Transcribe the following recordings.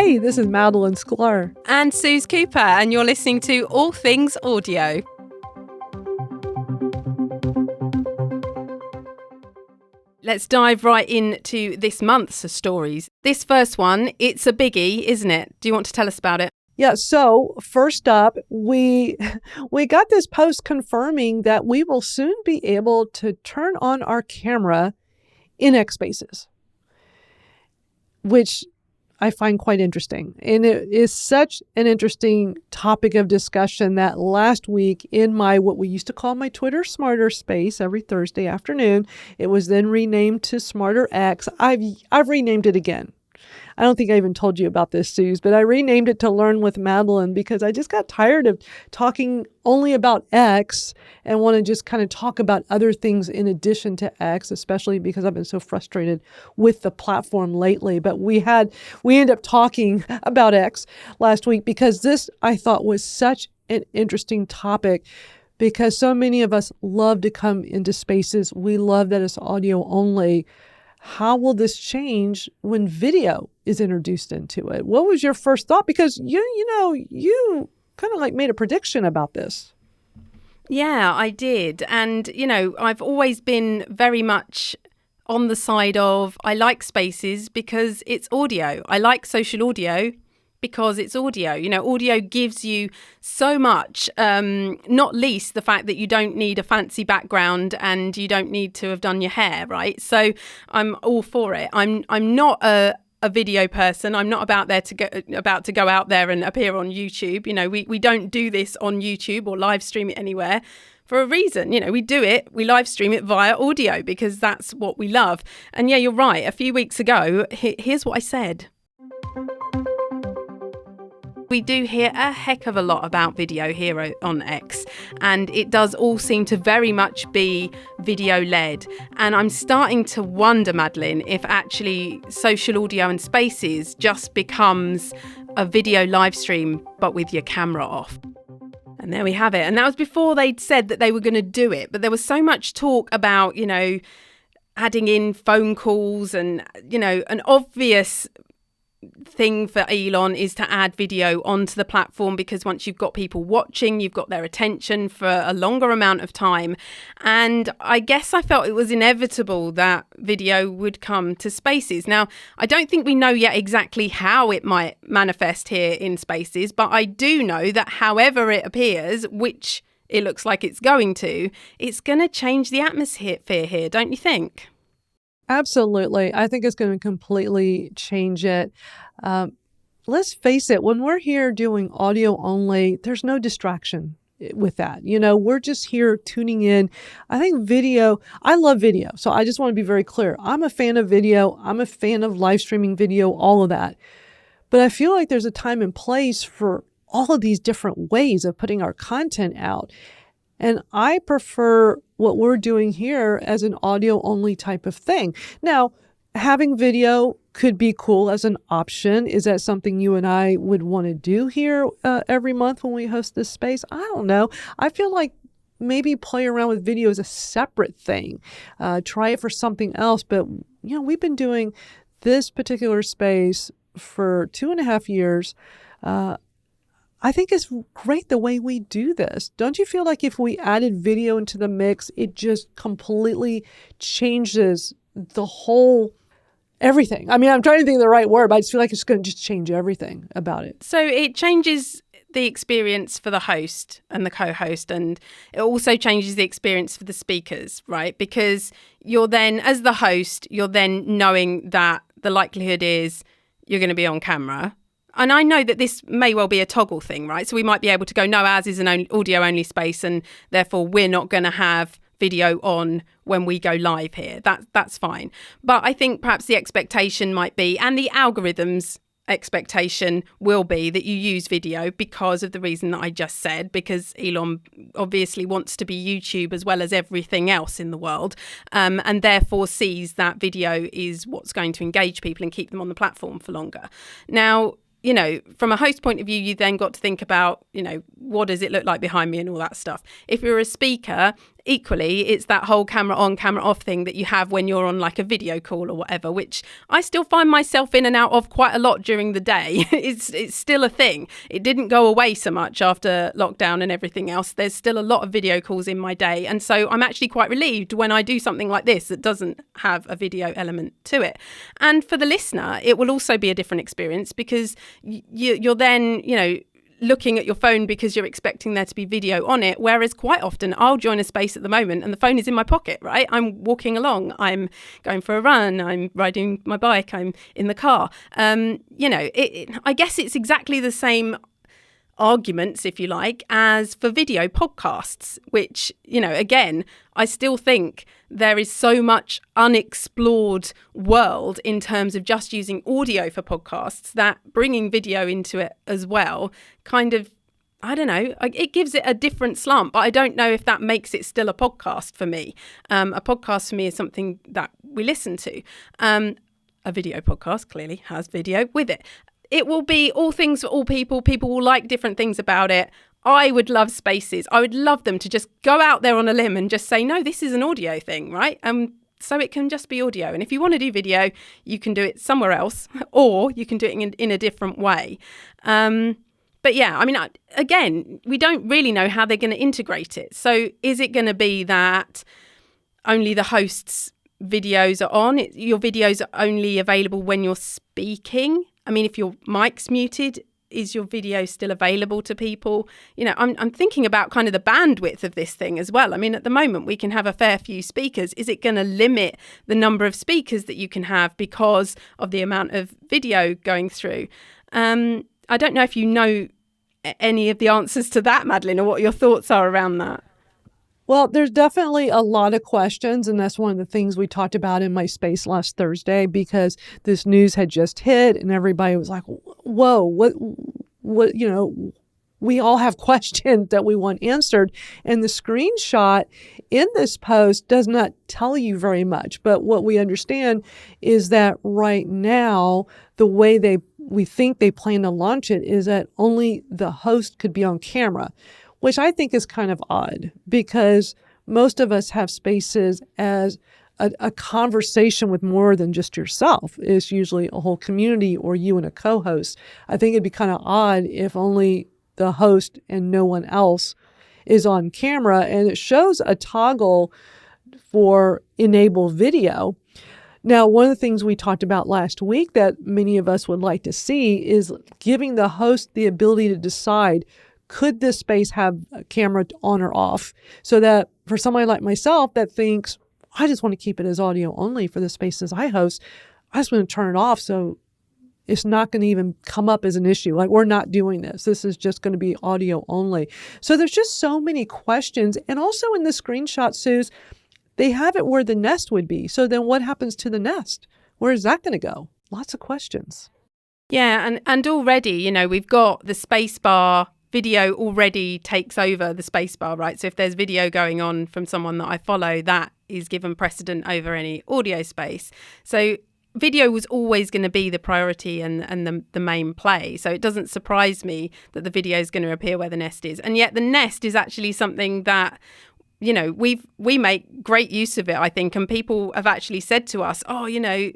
Hey, this is Madalyn Sklar. And Suze Cooper, and you're listening to All Things Audio. Let's dive right into this month's stories. This first one, it's a biggie, isn't it? Do you want to tell us about it? Yeah, so first up, we got this post confirming that we will soon be able to turn on our camera in X Spaces, which I find quite interesting. And it is such an interesting topic of discussion that last week in my, what we used to call my Twitter Smarter space every Thursday afternoon, it was then renamed to Smarter X. I've renamed it again. I don't think I even told you about this, Suze, but I renamed it to Learn with Madalyn because I just got tired of talking only about X and want to just kind of talk about other things in addition to X, especially because I've been so frustrated with the platform lately. But we ended up talking about X last week because this, I thought, was such an interesting topic because so many of us love to come into spaces. We love that it's audio only. How will this change when video is introduced into it? What was your first thought? Because you kind of like made a prediction about this. Yeah, I did. And, I've always been very much on the side of I like spaces because it's audio. I like social audio because it's audio. Audio gives you so much, not least the fact that you don't need a fancy background and you don't need to have done your hair, right? So I'm all for it. I'm not a video person. I'm not about to go out there and appear on YouTube. We don't do this on YouTube or live stream it anywhere for a reason. We do it, we live stream it via audio because that's what we love. And yeah, you're right. A few weeks ago, here's what I said. We do hear a heck of a lot about video here on X, and it does all seem to very much be video-led. And I'm starting to wonder, Madalyn, if actually social audio and spaces just becomes a video live stream, but with your camera off. And there we have it. And that was before they'd said that they were going to do it. But there was so much talk about, adding in phone calls and, an obvious thing for Elon is to add video onto the platform because once you've got people watching, you've got their attention for a longer amount of time. And I guess I felt it was inevitable that video would come to spaces. Now, I don't think we know yet exactly how it might manifest here in spaces, but I do know that however it appears, which it looks like it's going to change the atmosphere here, don't you think? Absolutely. I think it's going to completely change it. Let's face it, when we're here doing audio only, there's no distraction with that. We're just here tuning in. I think I love video. So I just want to be very clear. I'm a fan of video. I'm a fan of live streaming video, all of that. But I feel like there's a time and place for all of these different ways of putting our content out. And I prefer what we're doing here as an audio only type of thing. Now, having video could be cool as an option. Is that something you and I would want to do here every month when we host this space? I don't know. I feel like maybe play around with video as a separate thing. Try it for something else. But, we've been doing this particular space for 2.5 years. I think it's great the way we do this. Don't you feel like if we added video into the mix, it just completely changes the whole everything? I mean, I'm trying to think of the right word, but I just feel like it's going to just change everything about it. So it changes the experience for the host and the co-host, and it also changes the experience for the speakers, right? Because you're then, as the host, you're then knowing that the likelihood is you're going to be on camera. And I know that this may well be a toggle thing, right? So we might be able to go, no, ours is an audio-only space, and therefore we're not going to have video on when we go live here. That's fine. But I think perhaps the expectation might be, and the algorithms expectation will be, that you use video because of the reason that I just said, because Elon obviously wants to be YouTube as well as everything else in the world, and therefore sees that video is what's going to engage people and keep them on the platform for longer. Now, from a host point of view, you then got to think about, what does it look like behind me and all that stuff. If you're a speaker, equally, it's that whole camera on, camera off thing that you have when you're on like a video call or whatever, which I still find myself in and out of quite a lot during the day. It's still a thing. It didn't go away so much after lockdown and everything else. There's still a lot of video calls in my day. And so I'm actually quite relieved when I do something like this that doesn't have a video element to it. And for the listener, it will also be a different experience because you're then, looking at your phone because you're expecting there to be video on it, whereas quite often I'll join a space at the moment and the phone is in my pocket, right? I'm walking along, I'm going for a run, I'm riding my bike, I'm in the car. I guess it's exactly the same arguments, if you like, as for video podcasts, which, again, I still think there is so much unexplored world in terms of just using audio for podcasts that bringing video into it as well kind of, I don't know, it gives it a different slant, but I don't know if that makes it still a podcast for me. A podcast for me is something that we listen to. A video podcast clearly has video with it. It will be all things for all people. People will like different things about it. I would love spaces. I would love them to just go out there on a limb and just say, no, this is an audio thing, right? So it can just be audio. And if you want to do video, you can do it somewhere else, or you can do it in a different way. But yeah, again, we don't really know how they're going to integrate it. So is it going to be that only the host's videos are on? Your videos are only available when you're speaking? If your mic's muted, is your video still available to people? I'm thinking about kind of the bandwidth of this thing as well. At the moment, we can have a fair few speakers. Is it going to limit the number of speakers that you can have because of the amount of video going through? I don't know if you know any of the answers to that, Madalyn, or what your thoughts are around that. Well, there's definitely a lot of questions, and that's one of the things we talked about in my space last Thursday, because this news had just hit and everybody was like, whoa, what, we all have questions that we want answered. And the screenshot in this post does not tell you very much. But what we understand is that right now, the way we think they plan to launch it is that only the host could be on camera, which I think is kind of odd, because most of us have spaces as a conversation with more than just yourself. It's usually a whole community or you and a co-host. I think it'd be kind of odd if only the host and no one else is on camera. And it shows a toggle for enable video. Now, one of the things we talked about last week that many of us would like to see is giving the host the ability to decide, could this space have a camera on or off? So that for somebody like myself that thinks, I just want to keep it as audio only for the spaces I host, I just want to turn it off so it's not going to even come up as an issue. Like, we're not doing this. This is just going to be audio only. So there's just so many questions. And also in the screenshot, Suze, they have it where the nest would be. So then what happens to the nest? Where is that going to go? Lots of questions. Yeah, and already, we've got the space bar. Video already takes over the spacebar, right? So if there's video going on from someone that I follow, that is given precedent over any audio space. So video was always going to be the priority and the main play. So it doesn't surprise me that the video is going to appear where the nest is. And yet the nest is actually something that, we make great use of it, I think. And people have actually said to us, I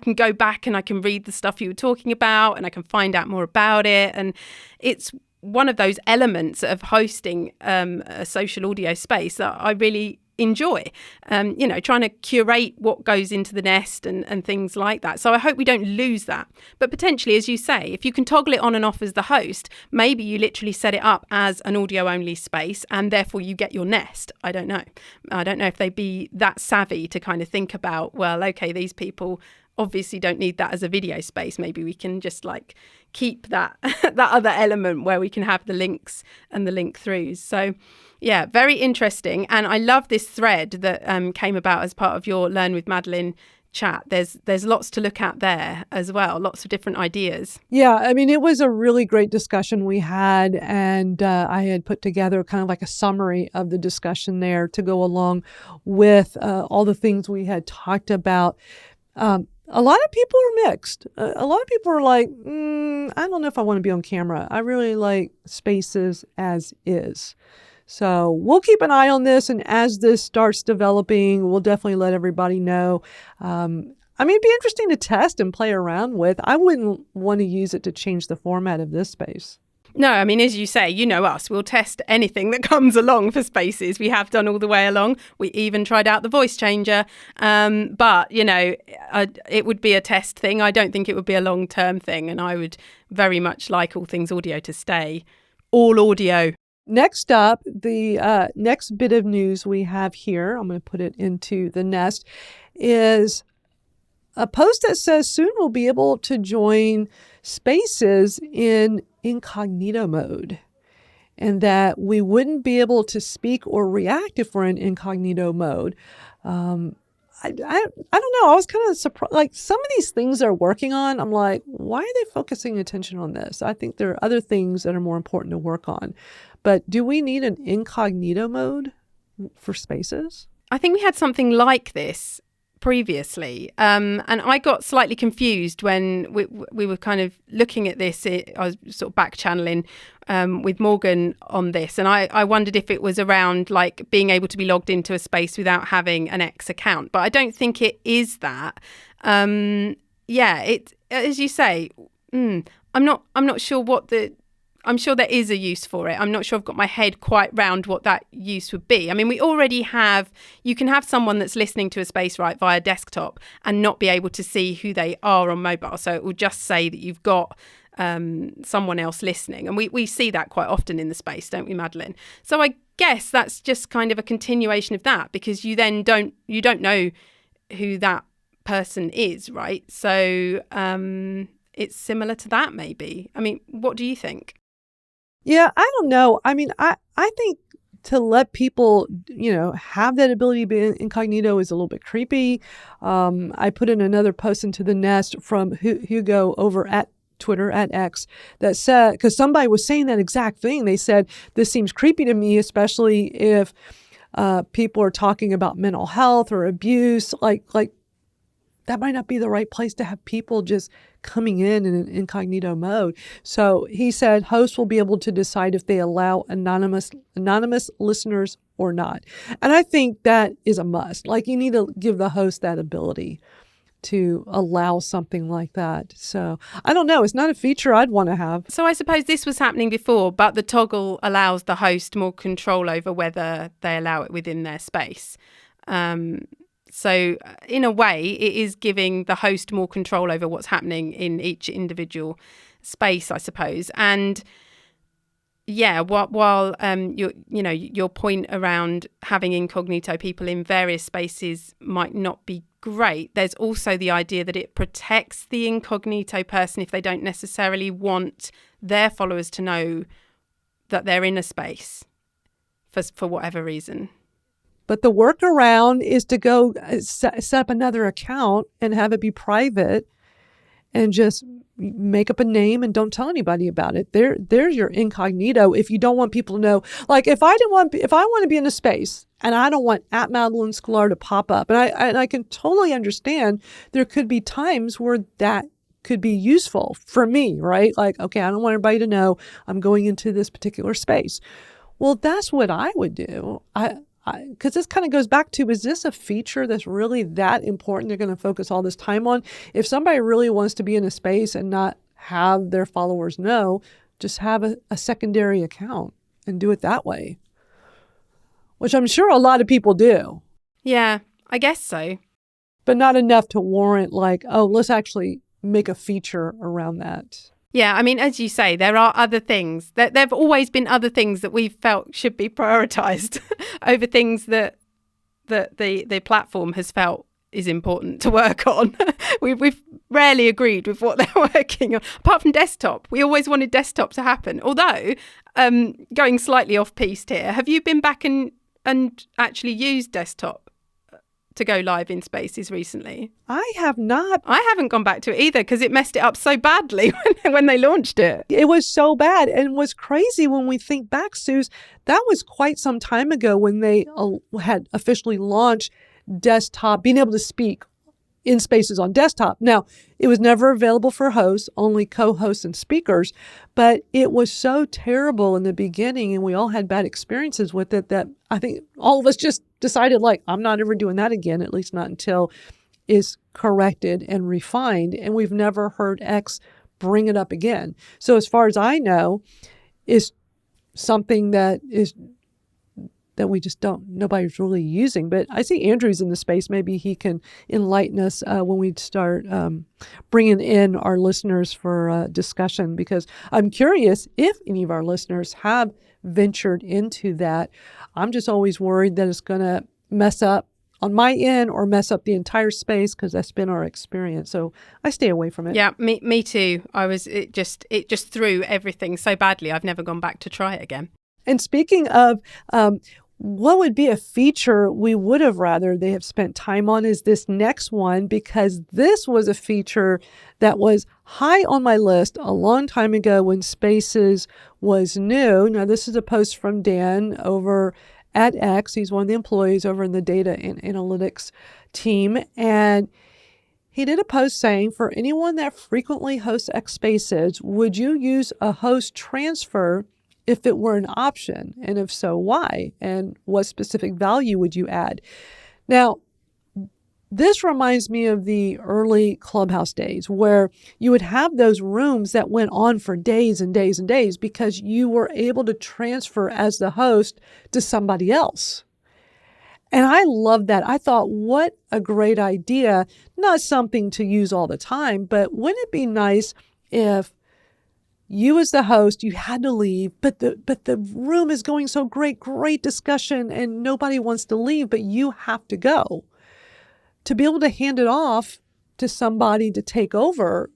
can go back and I can read the stuff you were talking about and I can find out more about it. And it's one of those elements of hosting a social audio space that I really enjoy, trying to curate what goes into the nest and things like that. So I hope we don't lose that. But potentially, as you say, if you can toggle it on and off as the host, maybe you literally set it up as an audio only space and therefore you get your nest. I don't know. I don't know if they'd be that savvy to kind of think about, well, okay, these people obviously don't need that as a video space. Maybe we can just keep that that other element where we can have the links and the link throughs. So yeah, very interesting. And I love this thread that came about as part of your Learn with Madalyn chat. There's lots to look at there as well, lots of different ideas. Yeah, it was a really great discussion we had, and I had put together kind of like a summary of the discussion there to go along with all the things we had talked about. A lot of people are mixed. A lot of people are like, I don't know if I want to be on camera. I really like spaces as is. So we'll keep an eye on this, and as this starts developing, we'll definitely let everybody know. It'd be interesting to test and play around with. I wouldn't want to use it to change the format of this space. No, I mean, as you say, you know us, we'll test anything that comes along for spaces. We have done all the way along. We even tried out the voice changer. But, it would be a test thing. I don't think it would be a long-term thing. And I would very much like all things audio to stay all audio. Next up, the next bit of news we have here, I'm going to put it into the nest, is a post that says soon we'll be able to join spaces in incognito mode, and that we wouldn't be able to speak or react if we're in incognito mode. I don't know. I was kind of surprised. Like, some of these things they're working on, I'm like, why are they focusing attention on this? I think there are other things that are more important to work on. But do we need an incognito mode for spaces? I think we had something like this previously. And I got slightly confused when we were kind of looking at this. I was sort of back channeling with Morgan on this. And I wondered if it was around like being able to be logged into a space without having an X account. But I don't think it is that. It, as you say, I'm not sure I'm sure there is a use for it. I'm not sure I've got my head quite round what that use would be. I mean, you can have someone that's listening to a space right via desktop and not be able to see who they are on mobile. So it will just say that you've got someone else listening. And we see that quite often in the space, don't we, Madalyn? So I guess that's just kind of a continuation of that, because you then don't know who that person is, right? So it's similar to that, maybe. I mean, what do you think? Yeah, I don't know. I mean, I think to let people, have that ability to be incognito is a little bit creepy. I put in another post into the nest from Hugo over at Twitter, at X, that said, because somebody was saying that exact thing. They said, this seems creepy to me, especially if people are talking about mental health or abuse, like that might not be the right place to have people just coming in an incognito mode. So he said hosts will be able to decide if they allow anonymous listeners or not. And I think that is a must. Like, you need to give the host that ability to allow something like that. So I don't know. It's not a feature I'd want to have. So I suppose this was happening before, but the toggle allows the host more control over whether they allow it within their space. So in a way, it is giving the host more control over what's happening in each individual space, I suppose. And yeah, while your point around having incognito people in various spaces might not be great, there's also the idea that it protects the incognito person if they don't necessarily want their followers to know that they're in a space for whatever reason. But the workaround is to go set up another account and have it be private and just make up a name and don't tell anybody about it. There's your incognito. If you don't want people to know, like if I want to be in a space and I don't want at Madalyn Sklar to pop up, and I can totally understand there could be times where that could be useful for me, right? Like, okay, I don't want everybody to know I'm going into this particular space. Well, that's what I would do. Because this kind of goes back to, is this a feature that's really that important they're going to focus all this time on? If somebody really wants to be in a space and not have their followers know, just have a secondary account and do it that way, which I'm sure a lot of people do. Yeah, I guess so. But not enough to warrant like, oh, let's actually make a feature around that. Yeah, I mean, as you say, there are other things. There have always been other things that we've felt should be prioritised over things that the platform has felt is important to work on. We've rarely agreed with what they're working on. Apart from desktop, we always wanted desktop to happen. Although, going slightly off-piste here, have you been back and actually used desktop to go live in spaces recently? I have not. I haven't gone back to it either because it messed it up so badly when they launched it. It was so bad. And what's crazy when we think back, Suze, that was quite some time ago when they had officially launched desktop, being able to speak in Spaces on desktop. Now, it was never available for hosts, only co-hosts and speakers, but it was so terrible in the beginning and we all had bad experiences with it that I think all of us just decided like, I'm not ever doing that again, at least not until it's corrected and refined. And we've never heard X bring it up again. So as far as I know, it's something that we just nobody's really using. But I see Andrew's in the space. Maybe he can enlighten us when we start bringing in our listeners for discussion, because I'm curious if any of our listeners have ventured into that. I'm just always worried that it's going to mess up on my end or mess up the entire space, because that's been our experience. So I stay away from it. Yeah, me too. It just threw everything so badly. I've never gone back to try it again. And speaking of what would be a feature we would have rather they have spent time on is this next one, because this was a feature that was high on my list a long time ago when Spaces was new. Now, this is a post from Dan over at X. He's one of the employees over in the data and analytics team. And he did a post saying, for anyone that frequently hosts X Spaces, would you use a host transfer if it were an option? And if so, why? And what specific value would you add? Now, this reminds me of the early Clubhouse days where you would have those rooms that went on for days and days and days because you were able to transfer as the host to somebody else. And I loved that. I thought, what a great idea. Not something to use all the time, but wouldn't it be nice if you as the host, you had to leave, but the room is going so great discussion, and nobody wants to leave, but you have to go. To be able to hand it off to somebody to take over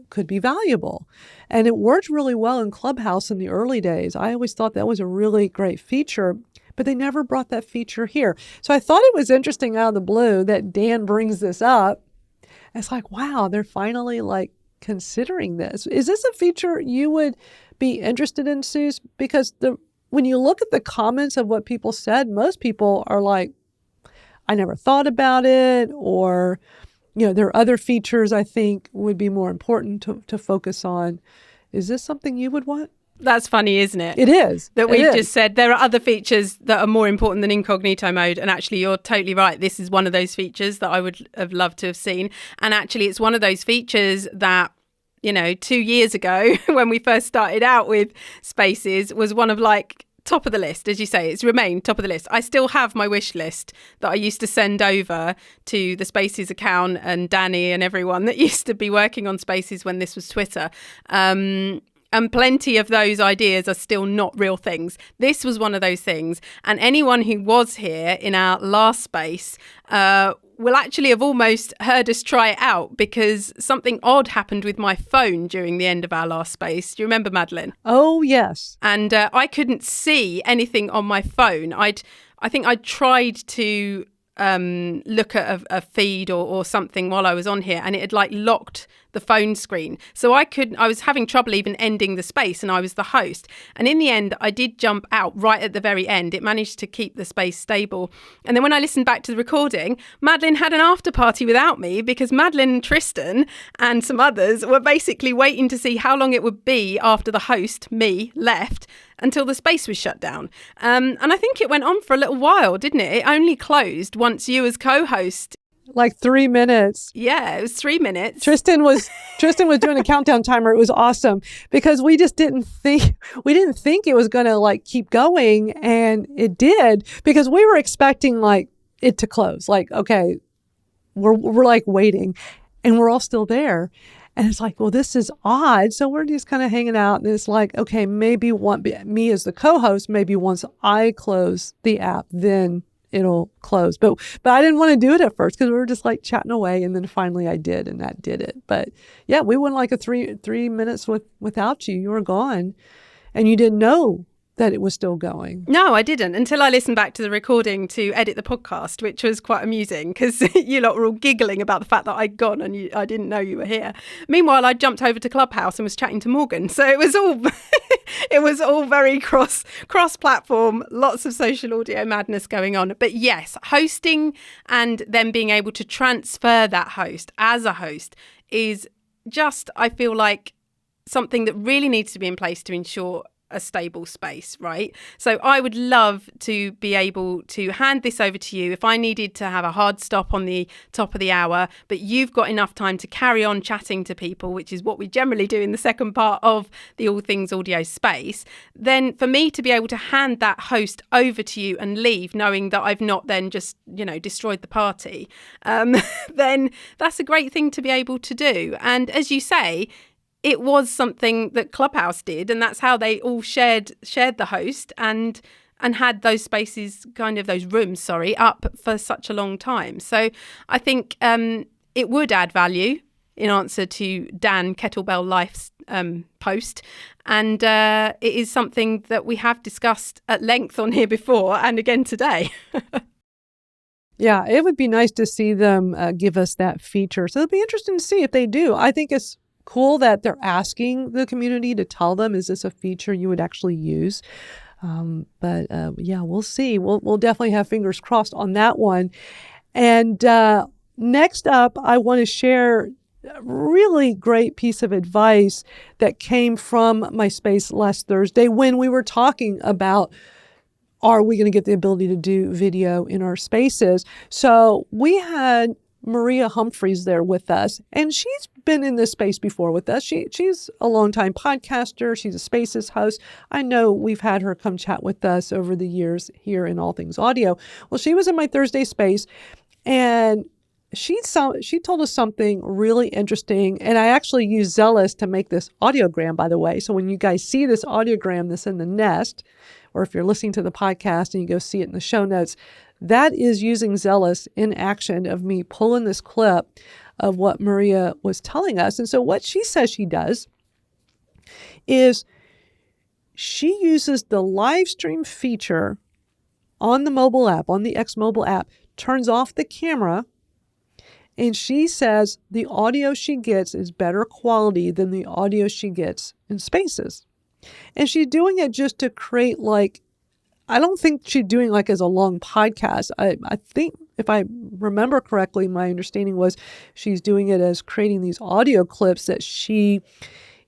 could be valuable. And it worked really well in Clubhouse in the early days. I always thought that was a really great feature, but they never brought that feature here. So I thought it was interesting out of the blue that Dan brings this up. It's like, wow, they're finally like considering this. Is this a feature you would be interested in, Suze? Because when you look at the comments of what people said, most people are like, I never thought about it, or, there are other features I think would be more important to focus on. Is this something you would want? That's funny, isn't it? It is. That we've just said there are other features that are more important than incognito mode. And actually, you're totally right. This is one of those features that I would have loved to have seen. And actually, it's one of those features that, 2 years ago, when we first started out with Spaces, was one of top of the list. As you say, it's remained top of the list. I still have my wish list that I used to send over to the Spaces account and Danny and everyone that used to be working on Spaces when this was Twitter. And plenty of those ideas are still not real things. This was one of those things. And anyone who was here in our last space will actually have almost heard us try it out, because something odd happened with my phone during the end of our last space. Do you remember, Madalyn? Oh, yes. And I couldn't see anything on my phone. I think I tried to look at a feed or something while I was on here, and it had locked the phone screen. So I was having trouble even ending the space, and I was the host. And in the end, I did jump out right at the very end. It managed to keep the space stable. And then when I listened back to the recording, Madalyn had an after party without me, because Madalyn and Tristan and some others were basically waiting to see how long it would be after the host, me, left until the space was shut down. And I think it went on for a little while, didn't it? It only closed once you as co-host. 3 minutes. Yeah, it was 3 minutes. Tristan was doing a countdown timer. It was awesome, because we just didn't think it was going to keep going, and it did, because we were expecting it to close. Okay, we're waiting, and we're all still there. And it's well, this is odd. So we're just kind of hanging out, and it's okay, maybe me as the co-host, maybe once I close the app, then it'll close. But I didn't want to do it at first, because we were just chatting away, and then finally I did, and that did it. But yeah, we went a three minutes without you. You were gone, and you didn't know that it was still going? No, I didn't, until I listened back to the recording to edit the podcast, which was quite amusing because you lot were all giggling about the fact that I'd gone and I didn't know you were here. Meanwhile, I jumped over to Clubhouse and was chatting to Morgan. So it was all it was all very cross-platform, lots of social audio madness going on. But yes, hosting and then being able to transfer that host as a host is just, I feel like, something that really needs to be in place to ensure a stable space, right? So I would love to be able to hand this over to you if I needed to have a hard stop on the top of the hour, but you've got enough time to carry on chatting to people, which is what we generally do in the second part of the All Things Audio space. Then for me to be able to hand that host over to you and leave, knowing that I've not then just, destroyed the party, then that's a great thing to be able to do. And as you say, it was something that Clubhouse did, and that's how they all shared the host and had those spaces, those rooms, up for such a long time. So I think it would add value in answer to Dan Kettlebell Life's post. And it is something that we have discussed at length on here before and again today. Yeah, it would be nice to see them give us that feature. So it'll be interesting to see if they do. I think it's cool that they're asking the community to tell them, is this a feature you would actually use? But we'll see. We'll definitely have fingers crossed on that one. And next up, I want to share a really great piece of advice that came from my space last Thursday when we were talking about, are we going to get the ability to do video in our spaces? So we had Maria Humphreys there with us, and she's been in this space before with us. She's a longtime podcaster. She's a Spaces host. I know we've had her come chat with us over the years here in All Things Audio. Well, she was in my Thursday space, and she told us something really interesting, and I actually used Zealous to make this audiogram, by the way. So when you guys see this audiogram that's in the nest, or if you're listening to the podcast and you go see it in the show notes, that is using Zealous in action of me pulling this clip of what Maria was telling us. And so what she says she does is she uses the live stream feature on the mobile app, on the X mobile app, turns off the camera, and she says the audio she gets is better quality than the audio she gets in Spaces. And she's doing it just to create I don't think she's doing as a long podcast. I think if I remember correctly, my understanding was she's doing it as creating these audio clips that she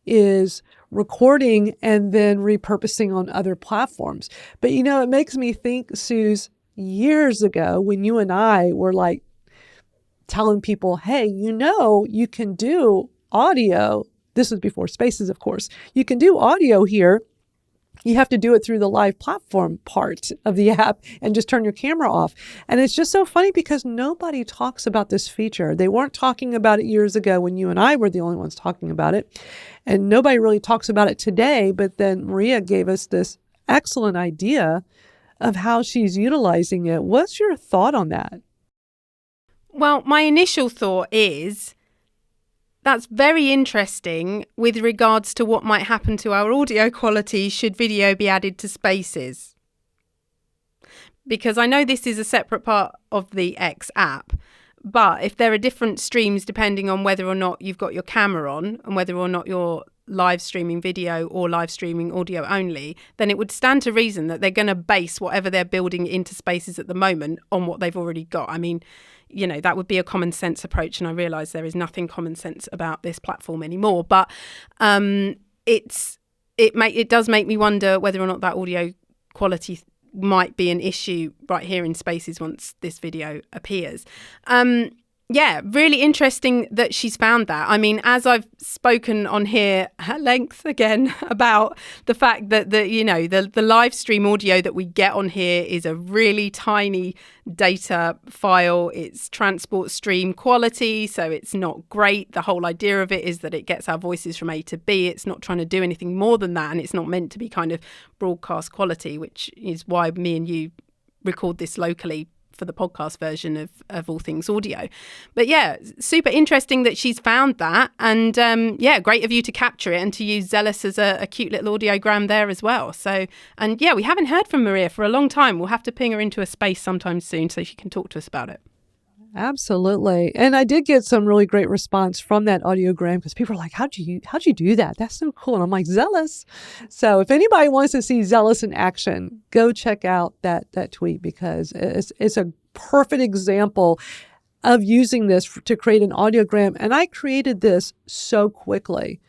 is recording and then repurposing on other platforms. But it makes me think, Suze, years ago when you and I were telling people, hey, you can do audio. This was before Spaces, of course. You can do audio here. You have to do it through the live platform part of the app and just turn your camera off. And it's just so funny because nobody talks about this feature. They weren't talking about it years ago when you and I were the only ones talking about it. And nobody really talks about it today. But then Maria gave us this excellent idea of how she's utilizing it. What's your thought on that? Well, my initial thought is that's very interesting with regards to what might happen to our audio quality should video be added to Spaces. Because I know this is a separate part of the X app, but if there are different streams depending on whether or not you've got your camera on and whether or not you're live streaming video or live streaming audio only, then it would stand to reason that they're going to base whatever they're building into Spaces at the moment on what they've already got. I mean, that would be a common sense approach. And I realise there is nothing common sense about this platform anymore. But it does make me wonder whether or not that audio quality might be an issue right here in Spaces once this video appears. Yeah, really interesting that she's found that. I mean, as I've spoken on here at length again about the fact that the live stream audio that we get on here is a really tiny data file. It's transport stream quality, so it's not great. The whole idea of it is that it gets our voices from A to B. It's not trying to do anything more than that, and it's not meant to be kind of broadcast quality, which is why me and you record this locally for the podcast version of All Things Audio. But yeah, super interesting that she's found that. And great of you to capture it and to use Zealous as a cute little audiogram there as well. So, and yeah, we haven't heard from Maria for a long time. We'll have to ping her into a space sometime soon so she can talk to us about it. Absolutely. And I did get some really great response from that audiogram because people are like, how'd you do that? That's so cool. And I'm like, Zealous. So if anybody wants to see Zealous in action, go check out that tweet because it's a perfect example of using this to create an audiogram. And I created this so quickly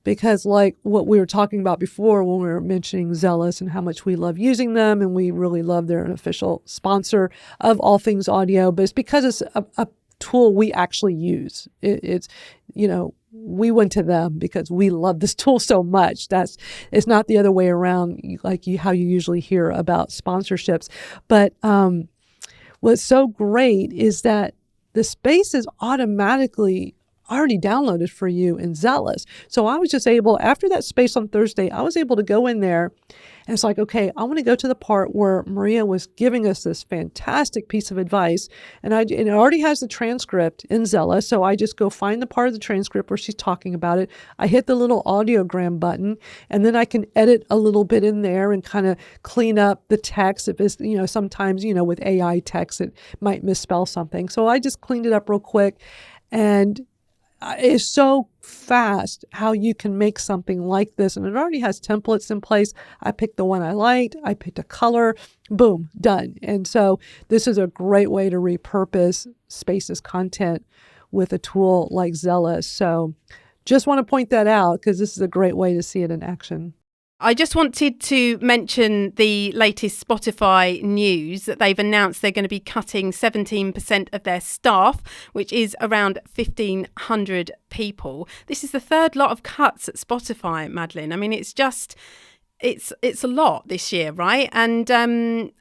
because like what we were talking about before when we were mentioning Zealous and how much we love using them, and we really love they're an official sponsor of All Things Audio, but it's because it's a tool we actually use. It's, we went to them because we love this tool so much. It's not the other way around, like how you usually hear about sponsorships. But what's so great is that the space is automatically already downloaded for you in Zealous. So I was just able, after that space on Thursday, I was able to go in there and it's like, okay, I want to go to the part where Maria was giving us this fantastic piece of advice. And it already has the transcript in Zealous. So I just go find the part of the transcript where she's talking about it. I hit the little audiogram button and then I can edit a little bit in there and kind of clean up the text. If it's, sometimes, with AI text, it might misspell something. So I just cleaned it up real quick. And it's so fast how you can make something like this. And it already has templates in place. I picked the one I liked. I picked a color. Boom, done. And so this is a great way to repurpose Spaces content with a tool like Zealous. So just want to point that out because this is a great way to see it in action. I just wanted to mention the latest Spotify news that they've announced they're going to be cutting 17% of their staff, which is around 1,500 people. This is the third lot of cuts at Spotify, Madalyn. I mean, it's a lot this year, right? And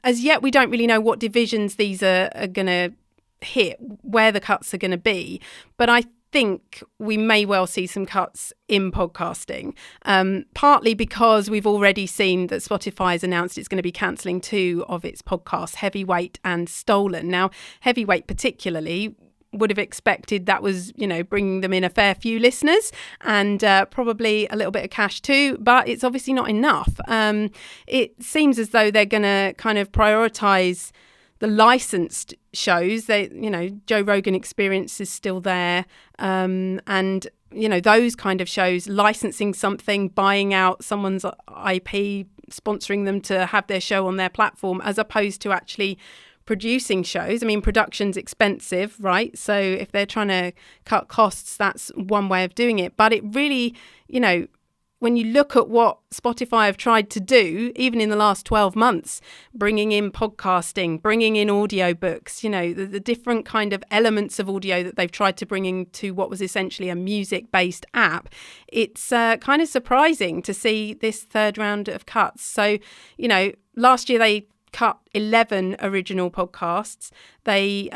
as yet, we don't really know what divisions these are going to hit, where the cuts are going to be. But I think we may well see some cuts in podcasting, partly because we've already seen that Spotify has announced it's going to be cancelling 2 of its podcasts, Heavyweight and Stolen. Now, Heavyweight particularly would have expected that was, bringing them in a fair few listeners and probably a little bit of cash too, but it's obviously not enough. It seems as though they're going to kind of prioritise the licensed shows. Joe Rogan Experience is still there. And, those kind of shows, licensing something, buying out someone's IP, sponsoring them to have their show on their platform, as opposed to actually producing shows. I mean, production's expensive, right? So if they're trying to cut costs, that's one way of doing it. But it really, when you look at what Spotify have tried to do, even in the last 12 months, bringing in podcasting, bringing in audiobooks, the different kind of elements of audio that they've tried to bring into what was essentially a music-based app, it's kind of surprising to see this third round of cuts. So, last year they cut 11 original podcasts. They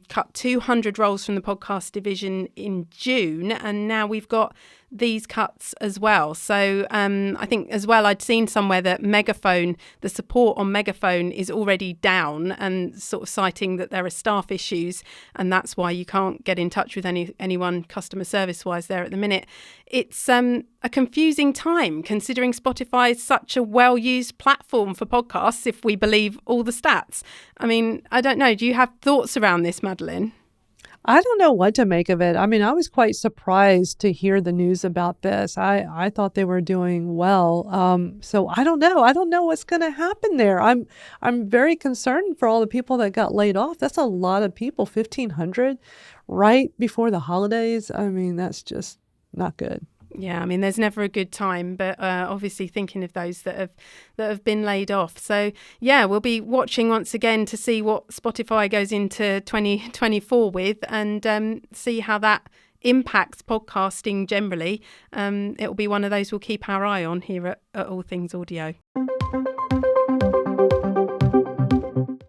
cut 200 roles from the podcast division in June, and now we've got these cuts as well. So I think as well, I'd seen somewhere that Megaphone, the support on Megaphone is already down, and sort of citing that there are staff issues, and that's why you can't get in touch with anyone customer service wise there at the minute. It's a confusing time considering Spotify is such a well-used platform for podcasts, if we believe all the stats. I mean, I don't know. Do you have thoughts around this, Madalyn? I don't know what to make of it. I mean, I was quite surprised to hear the news about this. I thought they were doing well. So I don't know. I don't know what's going to happen there. I'm very concerned for all the people that got laid off. That's a lot of people, 1,500 right before the holidays. I mean, that's just not good. Yeah, I mean, there's never a good time, but obviously thinking of those that have been laid off. So, yeah, we'll be watching once again to see what Spotify goes into 2024 with, and see how that impacts podcasting generally. It'll be one of those we'll keep our eye on here at All Things Audio.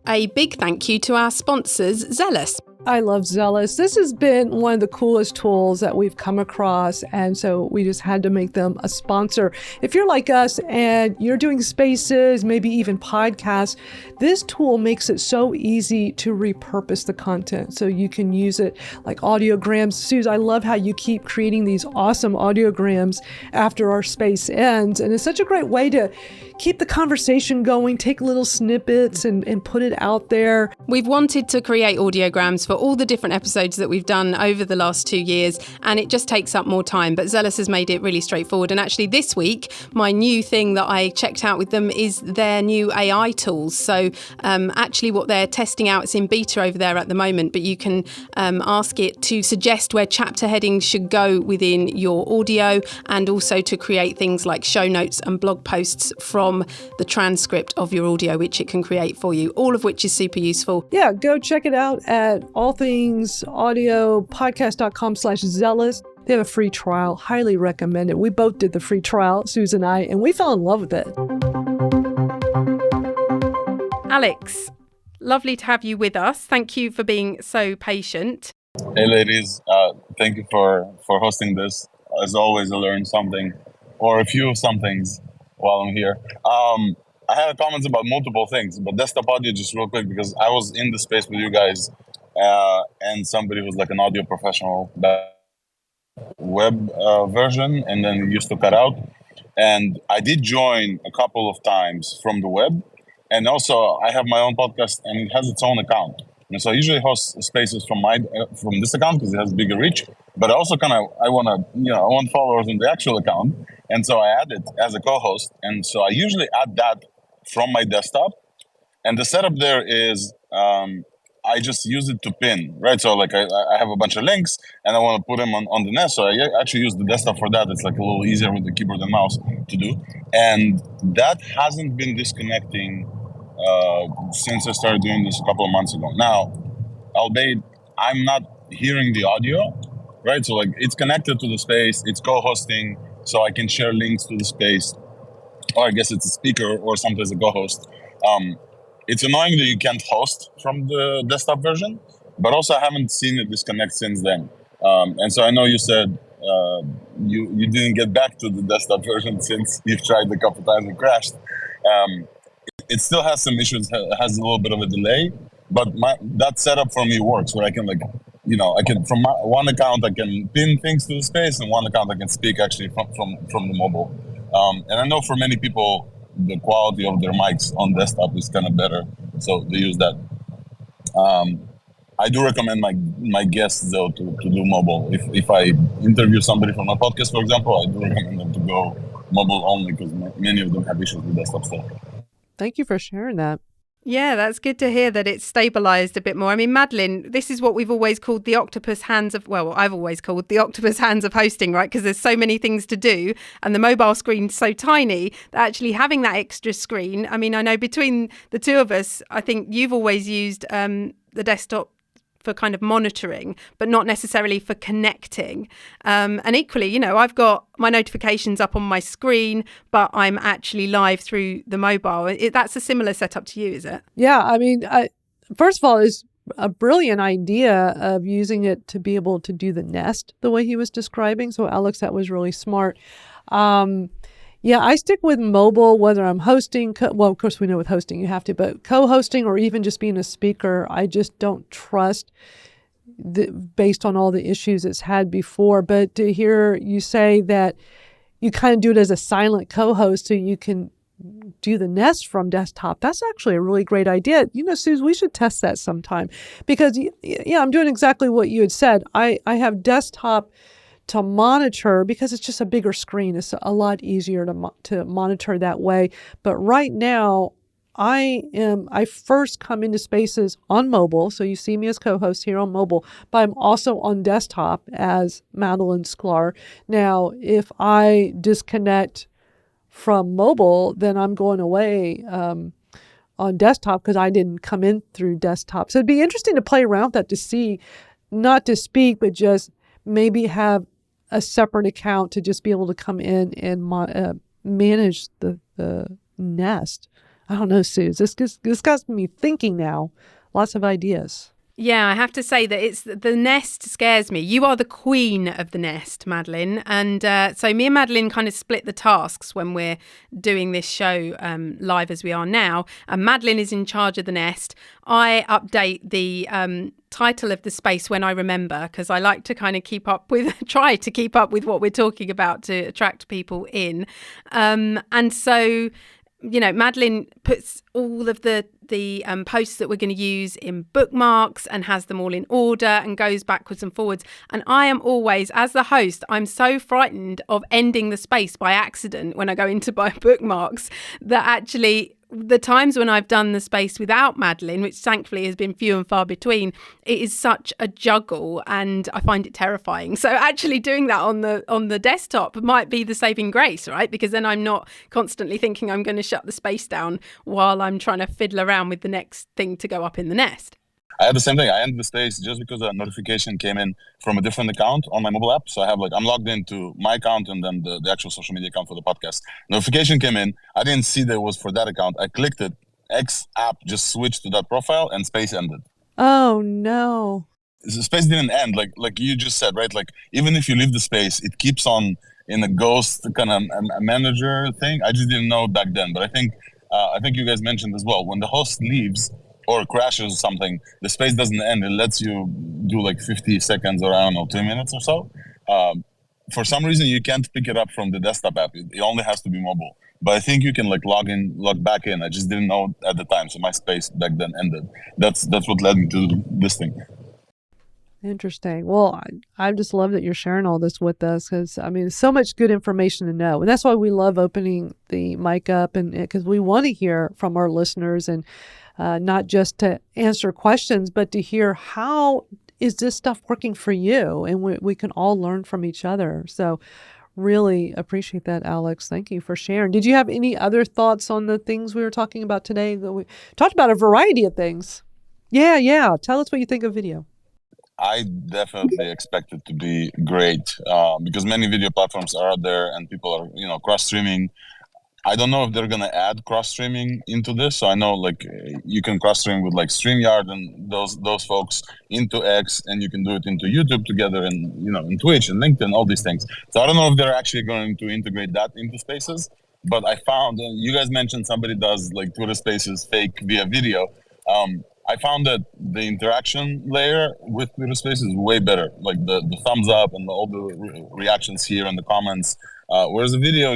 A big thank you to our sponsors, Zealous. I love Zealous. This has been one of the coolest tools that we've come across, and so we just had to make them a sponsor. If you're like us and you're doing spaces, maybe even podcasts, this tool makes it so easy to repurpose the content so you can use it like audiograms. Suze, I love how you keep creating these awesome audiograms after our space ends, and it's such a great way to keep the conversation going, take little snippets and put it out there. We've wanted to create audiograms for all the different episodes that we've done over the last 2 years, and it just takes up more time, but Zealous has made it really straightforward. And actually this week, my new thing that I checked out with them is their new AI tools. So actually what they're testing out, it's in beta over there at the moment, but you can ask it to suggest where chapter headings should go within your audio, and also to create things like show notes and blog posts from the transcript of your audio, which it can create for you, all of which is super useful. Yeah, go check it out at allthingsaudioPodcast.com/zealous. They have a free trial. Highly recommend it. We both did the free trial, Suze and I, and we fell in love with it. Alex, lovely to have you with us. Thank you for being so patient. Hey ladies, thank you for hosting this. As always, I learned something or a few somethings while I'm here. I have comments about multiple things, but desktop audio just real quick, because I was in the space with you guys and somebody was like an audio professional, web version, and then used to cut out. And I did join a couple of times from the web. And also I have my own podcast and it has its own account. And so I usually host spaces from this account because it has bigger reach, but also I want followers on the actual account. And so I add it as a co-host. And so I usually add that from my desktop. And the setup there is, I just use it to pin, right? So like I have a bunch of links and I want to put them on the nest. So I actually use the desktop for that. It's like a little easier with the keyboard and mouse to do. And that hasn't been disconnecting since I started doing this a couple of months ago. Now, albeit I'm not hearing the audio, right? So like it's connected to the space, it's co-hosting, so I can share links to the space, or I guess it's a speaker or sometimes a co-host. It's annoying that you can't host from the desktop version, but also I haven't seen it disconnect since then. And so I know you said you didn't get back to the desktop version since you've tried a couple times and crashed. It still has some issues, has a little bit of a delay, but that setup for me works, where I can I can from one account I can pin things to the space, and one account I can speak actually from the mobile. And I know for many people the quality of their mics on desktop is kind of better, so they use that. I do recommend my guests though to do mobile. If I interview somebody from a podcast, for example, I do recommend them to go mobile only, because many of them have issues with desktop stuff. Thank you for sharing that. Yeah, that's good to hear that it's stabilised a bit more. I mean, Madalyn, this is what we've always called the octopus hands of, well, I've always called the octopus hands of hosting, right? Because there's so many things to do and the mobile screen's so tiny that actually having that extra screen, I mean, I know between the two of us, I think you've always used the desktop for kind of monitoring, but not necessarily for connecting. And equally, I've got my notifications up on my screen, but I'm actually live through the mobile. That's a similar setup to you, is it? Yeah, I mean, first of all, it's a brilliant idea of using it to be able to do the nest the way he was describing. So Alex, that was really smart. Yeah, I stick with mobile, whether I'm hosting, well, of course we know with hosting you have to, but co-hosting or even just being a speaker, I just don't trust based on all the issues it's had before. But to hear you say that you kind of do it as a silent co-host so you can do the nest from desktop, that's actually a really great idea. Suze, we should test that sometime, because yeah, I'm doing exactly what you had said. I have desktop to monitor because it's just a bigger screen. It's a lot easier to monitor that way. But right now, I first come into spaces on mobile. So you see me as co-host here on mobile, but I'm also on desktop as Madalyn Sklar. Now, if I disconnect from mobile, then I'm going away on desktop because I didn't come in through desktop. So it'd be interesting to play around with that to see, not to speak, but just maybe have a separate account to just be able to come in and manage the nest. I don't know, Suze. This got me thinking now. Lots of ideas. Yeah, I have to say that it's the nest scares me. You are the queen of the nest, Madalyn. And so me and Madalyn kind of split the tasks when we're doing this show live as we are now. And Madalyn is in charge of the nest. I update the title of the space when I remember, because I like to kind of try to keep up with what we're talking about to attract people in. And so, Madalyn puts all of the posts that we're going to use in bookmarks and has them all in order and goes backwards and forwards. And I am always, as the host, I'm so frightened of ending the space by accident when I go into my bookmarks that actually the times when I've done the space without Madalyn, which thankfully has been few and far between, it is such a juggle and I find it terrifying. So actually doing that on the desktop might be the saving grace, right? Because then I'm not constantly thinking I'm going to shut the space down while I'm trying to fiddle around with the next thing to go up in the nest. I had the same thing. I ended the space just because a notification came in from a different account on my mobile app. So I have I'm logged into my account and then the actual social media account for the podcast. Notification came in. I didn't see that it was for that account. I clicked it. X app just switched to that profile and space ended. Oh no. The space didn't end. Like you just said, right? Like even if you leave the space, it keeps on in a ghost kind of a manager thing. I just didn't know back then. But I think you guys mentioned as well, when the host leaves or crashes or something, the space doesn't end. It lets you do 50 seconds or I don't know, 2 minutes or so. For some reason, you can't pick it up from the desktop app. It only has to be mobile. But I think you can log back in. I just didn't know at the time. So my space back then ended. That's what led me to this thing. Interesting. Well, I just love that you're sharing all this with us because, so much good information to know. And that's why we love opening the mic up and because we want to hear from our listeners and not just to answer questions, but to hear how is this stuff working for you? And we can all learn from each other. So really appreciate that, Alex. Thank you for sharing. Did you have any other thoughts on the things we were talking about today? That we talked about a variety of things. Yeah. Tell us what you think of video. I definitely expect it to be great because many video platforms are out there and people are, cross-streaming. I don't know if they're going to add cross-streaming into this. So I know you can cross-stream with StreamYard and those folks into X, and you can do it into YouTube together and, in Twitch and LinkedIn, all these things. So I don't know if they're actually going to integrate that into Spaces, but I found, you guys mentioned somebody does Twitter Spaces fake via video. I found that the interaction layer with Twitter Spaces is way better, the thumbs up and all the reactions here and the comments. Whereas the video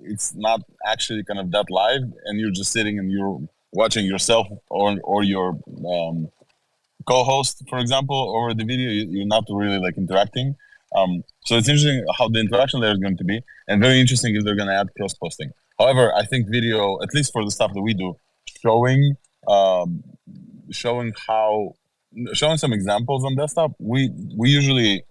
it's not actually kind of that live, and you're just sitting and you're watching yourself or your co-host, for example, over the video. You're not really interacting. So it's interesting how the interaction layer is going to be, and very interesting if they're going to add cross-posting. However, I think video, at least for the stuff that we do, showing some examples on desktop, we usually,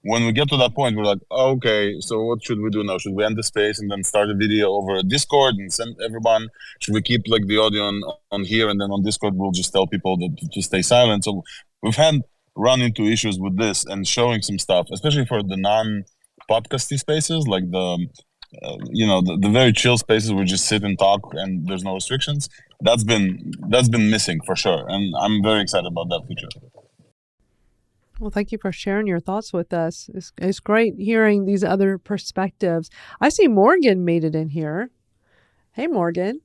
when we get to that point, we're like, oh, okay, so what should we do now? Should we end the space and then start a video over Discord and send everyone? Should we keep the audio on here, and then on Discord we'll just tell people to stay silent? So we've run into issues with this and showing some stuff, especially for the non-podcasty spaces, the very chill spaces where we just sit and talk and there's no restrictions. That's been missing for sure, and I'm very excited about that feature. Well, thank you for sharing your thoughts with us. It's great hearing these other perspectives. I see Morgan made it in here. Hey, Morgan.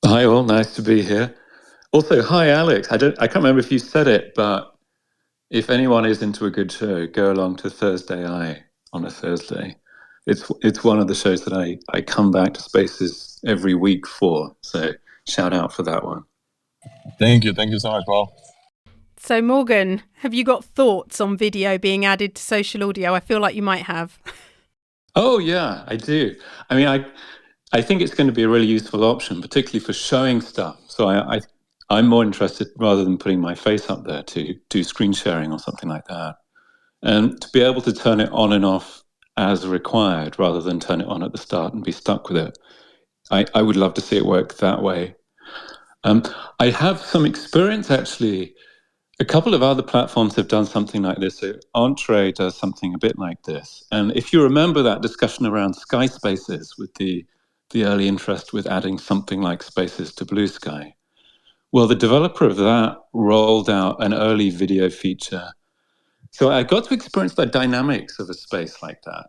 Hi, all. Nice to be here. Also, hi, Alex. I can't remember if you said it, but if anyone is into a good show, go along to Thursday Eye on a Thursday. It's one of the shows that I come back to Spaces every week for. So shout out for that one. Thank you so much, Paul. So Morgan, have you got thoughts on video being added to social audio? I feel like you might have. Oh yeah, I do. I think it's going to be a really useful option, particularly for showing stuff. So I'm more interested, rather than putting my face up there, to do screen sharing or something like that, and to be able to turn it on and off as required, rather than turn it on at the start and be stuck with it. I would love to see it work that way. I have some experience, actually. A couple of other platforms have done something like this. So Entree does something a bit like this. And if you remember that discussion around Sky Spaces with the early interest with adding something like Spaces to Blue Sky, Well, the developer of that rolled out an early video feature. So I got to experience the dynamics of a space like that.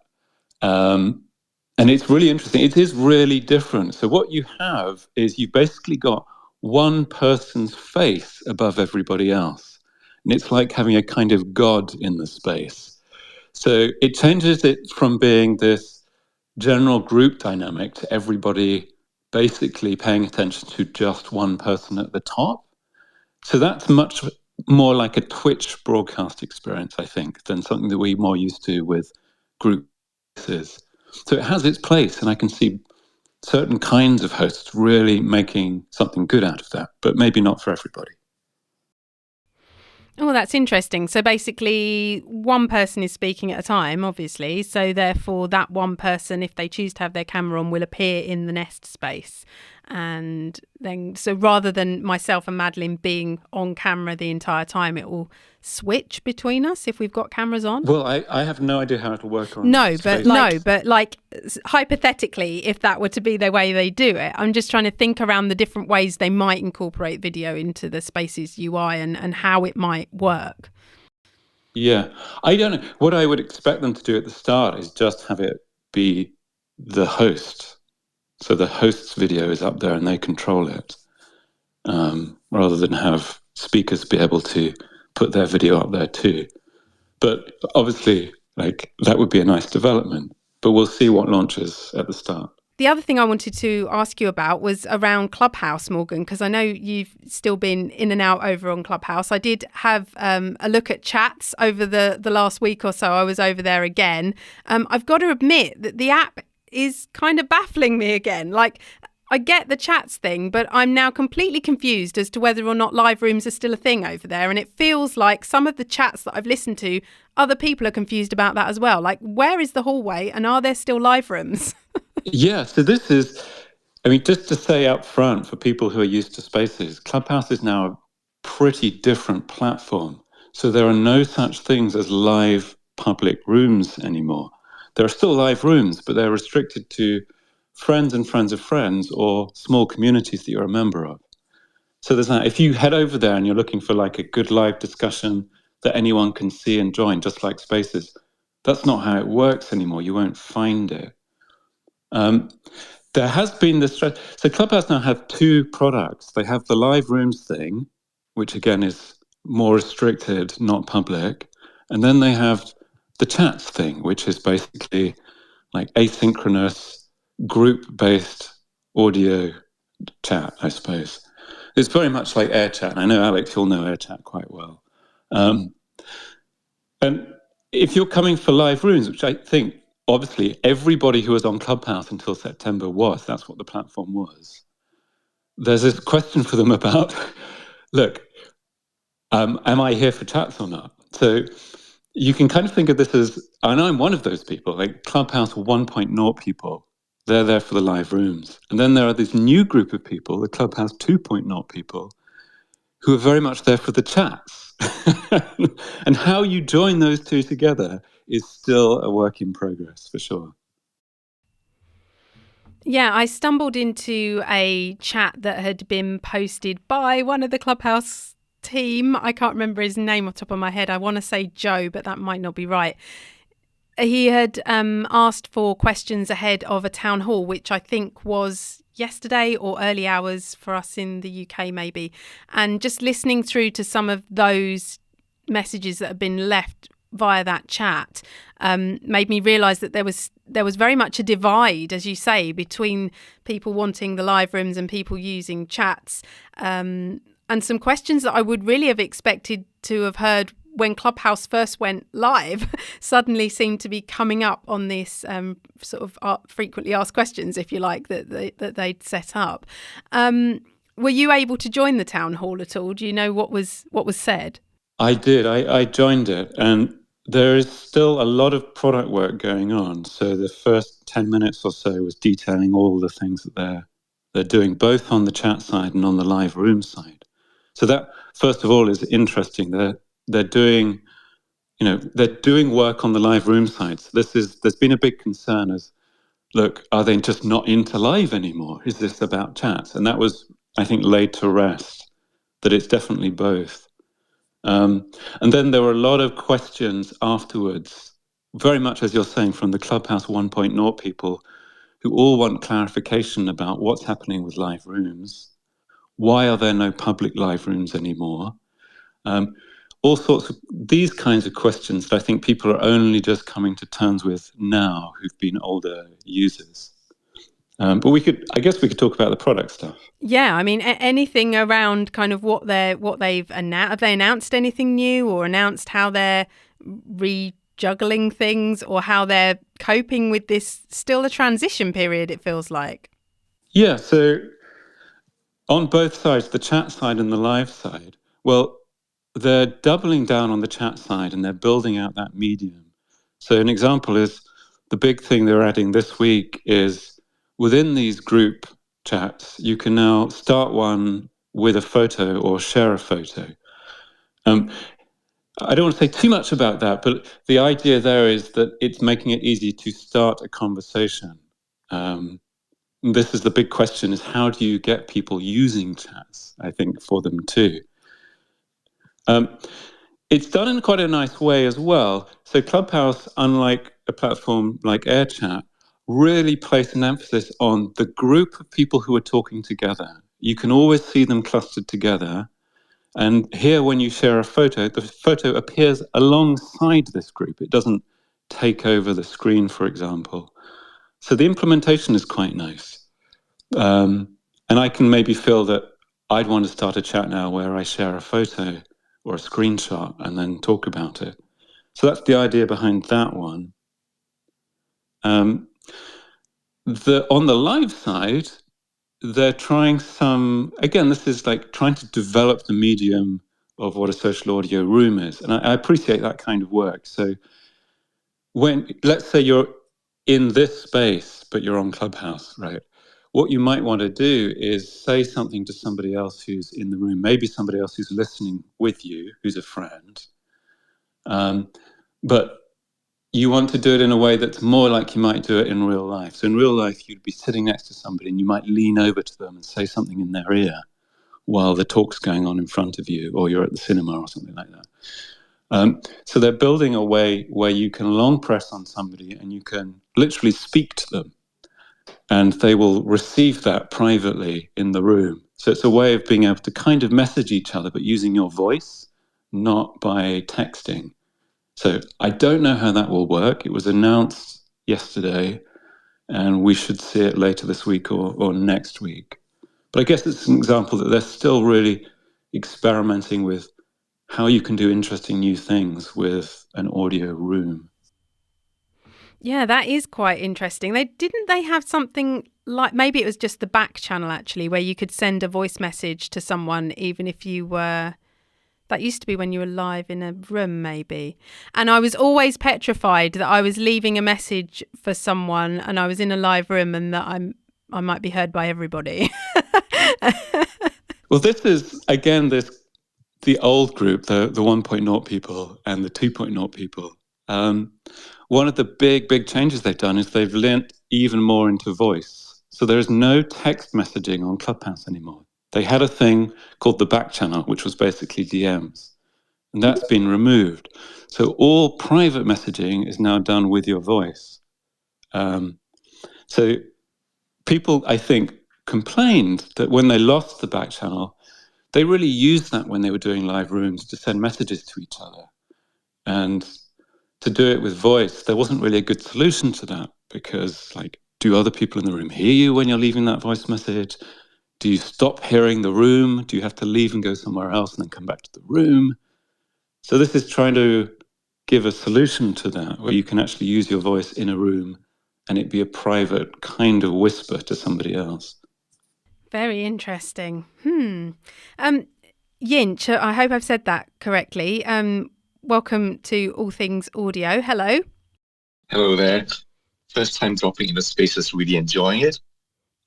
And it's really interesting. It is really different. So what you have is you basically got one person's face above everybody else. And it's like having a kind of god in the space. So it changes it from being this general group dynamic to everybody basically paying attention to just one person at the top. So that's much more like a Twitch broadcast experience, I think, than something that we're more used to with group spaces. So it has its place, and I can see certain kinds of hosts really making something good out of that, but maybe not for everybody. Oh, that's interesting. So basically, one person is speaking at a time, obviously. So therefore, that one person, if they choose to have their camera on, will appear in the nest space. And then, so rather than myself and Madalyn being on camera the entire time, it will switch between us if we've got cameras on. Well, I have no idea how it'll work on No, but space. like hypothetically, if that were to be the way they do it, I'm just trying to think around the different ways they might incorporate video into the Spaces UI and how it might work. Yeah, I don't know. What I would expect them to do at the start is just have it be the host. So the host's video is up there and they control it, rather than have speakers be able to put their video up there too. But obviously, like, that would be a nice development. But we'll see what launches at the start. The other thing I wanted to ask you about was around Clubhouse, Morgan, because I know you've still been in and out over on Clubhouse. I did have a look at chats over the last week or so. I was over there again. I've got to admit that the app is kind of baffling me again. Like, I get the chats thing, but I'm now completely confused as to whether or not live rooms are still a thing over there. And it feels like some of the chats that I've listened to, other people are confused about that as well. Like, where is the hallway and are there still live rooms? Yeah, so this is, I mean, just to say up front for people who are used to spaces, Clubhouse is now a pretty different platform. So there are no such things as live public rooms anymore. There are still live rooms, but they're restricted to friends and friends of friends or small communities that you're a member of. So there's that. If you head over there and you're looking for like a good live discussion that anyone can see and join, just like Spaces, that's not how it works anymore. You won't find it. There has been this. So Clubhouse now have two products. They have the live rooms thing, which again is more restricted, not public. And then they have the chats thing, which is basically like asynchronous, group-based audio chat, I suppose. It's very much like AirChat. I know, Alex, you'll know AirChat quite well. And if you're coming for live rooms, which I think, obviously, everybody who was on Clubhouse until September was, that's what the platform was. There's this question for them about, look, am I here for chats or not? So you can kind of think of this as, and I'm one of those people, like Clubhouse 1.0 people. They're there for the live rooms. And then there are this new group of people, the Clubhouse 2.0 people, who are very much there for the chats. And how you join those two together is still a work in progress, for sure. Yeah, I stumbled into a chat that had been posted by one of the Clubhouse team. I can't remember his name off the top of my head. I want to say Joe, but that might not be right. He had asked for questions ahead of a town hall, which I think was yesterday or early hours for us in the UK maybe. And just listening through to some of those messages that have been left via that chat made me realise that there was very much a divide, as you say, between people wanting the live rooms and people using chats, and some questions that I would really have expected to have heard when Clubhouse first went live suddenly seemed to be coming up on this sort of frequently asked questions, if you like, that they'd set up. Were you able to join the town hall at all? Do you know what was said? I did. I joined it, and there is still a lot of product work going on. So the first 10 minutes or so was detailing all the things that they're doing, both on the chat side and on the live room side. So that, first of all, is interesting. They're doing, they're doing work on the live room side. So there's been a big concern as, look, are they just not into live anymore? Is this about chats? And that was, I think, laid to rest that it's definitely both. And then there were a lot of questions afterwards, very much as you're saying, from the Clubhouse 1.0 people who all want clarification about what's happening with live rooms. Why are there no public live rooms anymore? All sorts of these kinds of questions that I think people are only just coming to terms with now who've been older users. But I guess we could talk about the product stuff. Yeah, I mean, anything around kind of what they've announced. Have they announced anything new, or announced how they're rejuggling things, or how they're coping with this still a transition period, it feels like? Yeah, so on both sides, the chat side and the live side, well, they're doubling down on the chat side and they're building out that medium. So an example is the big thing they're adding this week is within these group chats, you can now start one with a photo or share a photo. I don't want to say too much about that, but the idea there is that it's making it easy to start a conversation. This is the big question, is how do you get people using chats, I think, for them too. It's done in quite a nice way as well. So Clubhouse, unlike a platform like AirChat, really placed an emphasis on the group of people who are talking together. You can always see them clustered together. And here, when you share a photo, the photo appears alongside this group. It doesn't take over the screen, for example. So the implementation is quite nice. And I can maybe feel that I'd want to start a chat now where I share a photo or a screenshot and then talk about it. So that's the idea behind that one. On the live side, they're trying again, this is like trying to develop the medium of what a social audio room is. And I appreciate that kind of work. So let's say you're in this space, but you're on Clubhouse, right? What you might want to do is say something to somebody else who's in the room, maybe somebody else who's listening with you, who's a friend. But you want to do it in a way that's more like you might do it in real life. So in real life, you'd be sitting next to somebody and you might lean over to them and say something in their ear while the talk's going on in front of you, or you're at the cinema or something like that. So they're building a way where you can long press on somebody and you can literally speak to them and they will receive that privately in the room. So it's a way of being able to kind of message each other, but using your voice, not by texting. So I don't know how that will work. It was announced yesterday and we should see it later this week or next week. But I guess it's an example that they're still really experimenting with how you can do interesting new things with an audio room. Yeah, that is quite interesting. Didn't they have something like, maybe it was just the back channel actually, where you could send a voice message to someone even if you were, that used to be when you were live in a room maybe. And I was always petrified that I was leaving a message for someone and I was in a live room and that I might be heard by everybody. Well, this is, again, the old group, the 1.0 people and the 2.0 people. One of the big changes they've done is they've leant even more into voice. So there is no text messaging on Clubhouse anymore. They had a thing called the back channel, which was basically DMs, and that's been removed. So all private messaging is now done with your voice. So people, I think, complained that when they lost the back channel, they really used that when they were doing live rooms to send messages to each other. And to do it with voice, there wasn't really a good solution to that because, like, do other people in the room hear you when you're leaving that voice message? Do you stop hearing the room? Do you have to leave and go somewhere else and then come back to the room? So this is trying to give a solution to that, where you can actually use your voice in a room and it be a private kind of whisper to somebody else. Very interesting. Yinch, I hope I've said that correctly. Welcome to All Things Audio. Hello. Hello there. First time dropping in the spaces, really enjoying it.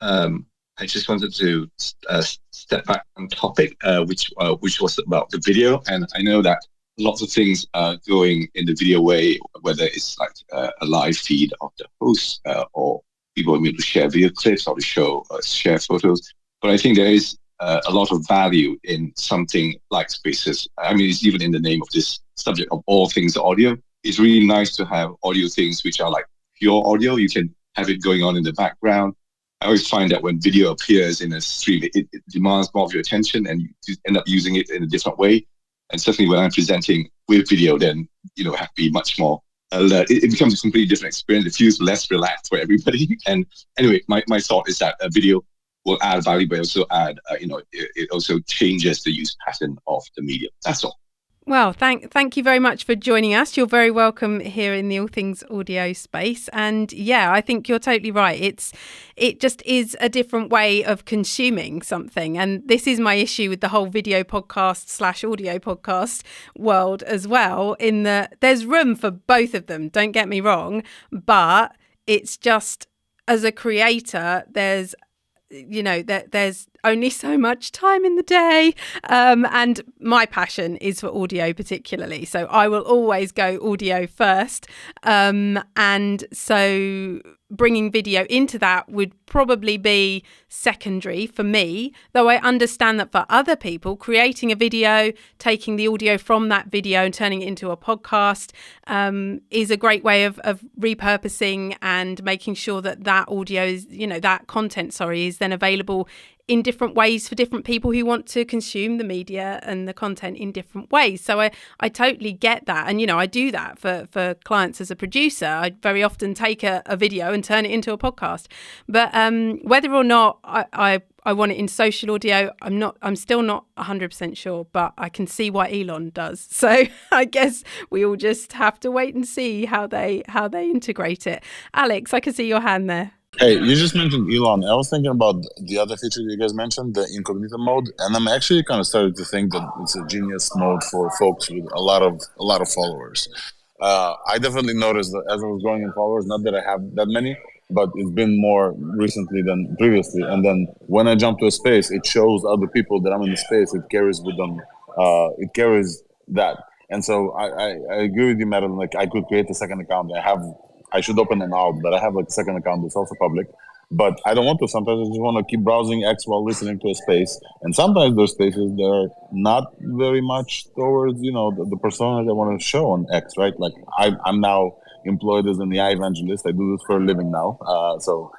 I just wanted to step back on topic, which was about the video. And I know that lots of things are going in the video way, whether it's like a live feed of the host or people want me to share video clips or to share photos. But I think there is a lot of value in something like Spaces. I mean, it's even in the name of this subject of all things audio. It's really nice to have audio things which are like pure audio. You can have it going on in the background. I always find that when video appears in a stream, it demands more of your attention, and you end up using it in a different way. And certainly when I'm presenting with video, then, have to be much more alert. It becomes a completely different experience. It feels less relaxed for everybody. And anyway, my thought is that a video will add value, but also add, it also changes the use pattern of the medium. That's all. Well, thank you very much for joining us. You're very welcome here in the All Things Audio space. And yeah, I think you're totally right. It just is a different way of consuming something. And this is my issue with the whole video podcast / audio podcast world as well, in that there's room for both of them. Don't get me wrong. But it's just, as a creator, there's only so much time in the day. And my passion is for audio particularly. So I will always go audio first. And so bringing video into that would probably be secondary for me, though I understand that for other people, creating a video, taking the audio from that video and turning it into a podcast is a great way of repurposing and making sure that audio is, that content, is then available in different ways for different people who want to consume the media and the content in different ways. So I totally get that. And, I do that for clients as a producer. I very often take a video and turn it into a podcast. But whether or not I want it in social audio, I'm still not 100% sure, but I can see why Elon does. So I guess we all just have to wait and see how they integrate it. Alex, I can see your hand there. Hey, you just mentioned Elon. I was thinking about the other feature you guys mentioned, the Incognito mode, and I'm actually kind of started to think that it's a genius mode for folks with a lot of followers. I definitely noticed that as I was growing in followers, not that I have that many, but it's been more recently than previously. And then when I jump to a space, it shows other people that I'm in the space. It carries with them. It carries that. And so I agree with you, Madalyn. Like, I could create a second account. I should open an out, but I have like a second account that's also public. But I don't want to. Sometimes I just want to keep browsing X while listening to a space. And sometimes those spaces, they're not very much towards, the persona I want to show on X, right? Like I'm now employed as an AI evangelist. I do this for a living now. So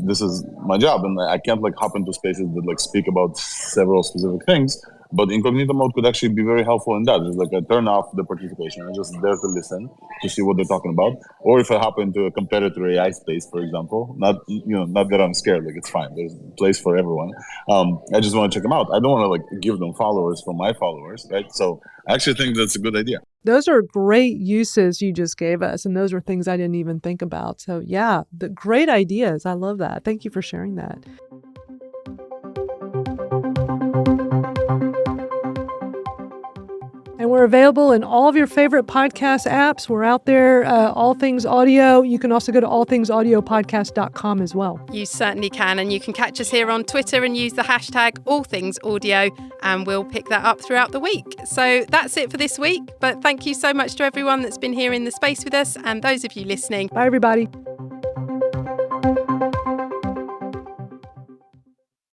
this is my job. And I can't like hop into spaces that like speak about several specific things. But Incognito mode could actually be very helpful in that. It's like I turn off the participation. I'm just there to listen, to see what they're talking about. Or if I hop into a competitor AI space, for example, not that I'm scared, like it's fine. There's a place for everyone. I just want to check them out. I don't want to like give them followers from my followers, right? So I actually think that's a good idea. Those are great uses you just gave us. And those are things I didn't even think about. So yeah, the great ideas. I love that. Thank you for sharing that. And we're available in all of your favorite podcast apps. We're out there, All Things Audio. You can also go to allthingsaudiopodcast.com as well. You certainly can. And you can catch us here on Twitter and use the hashtag AllThingsAudio, and we'll pick that up throughout the week. So that's it for this week. But thank you so much to everyone that's been here in the space with us, and those of you listening. Bye, everybody.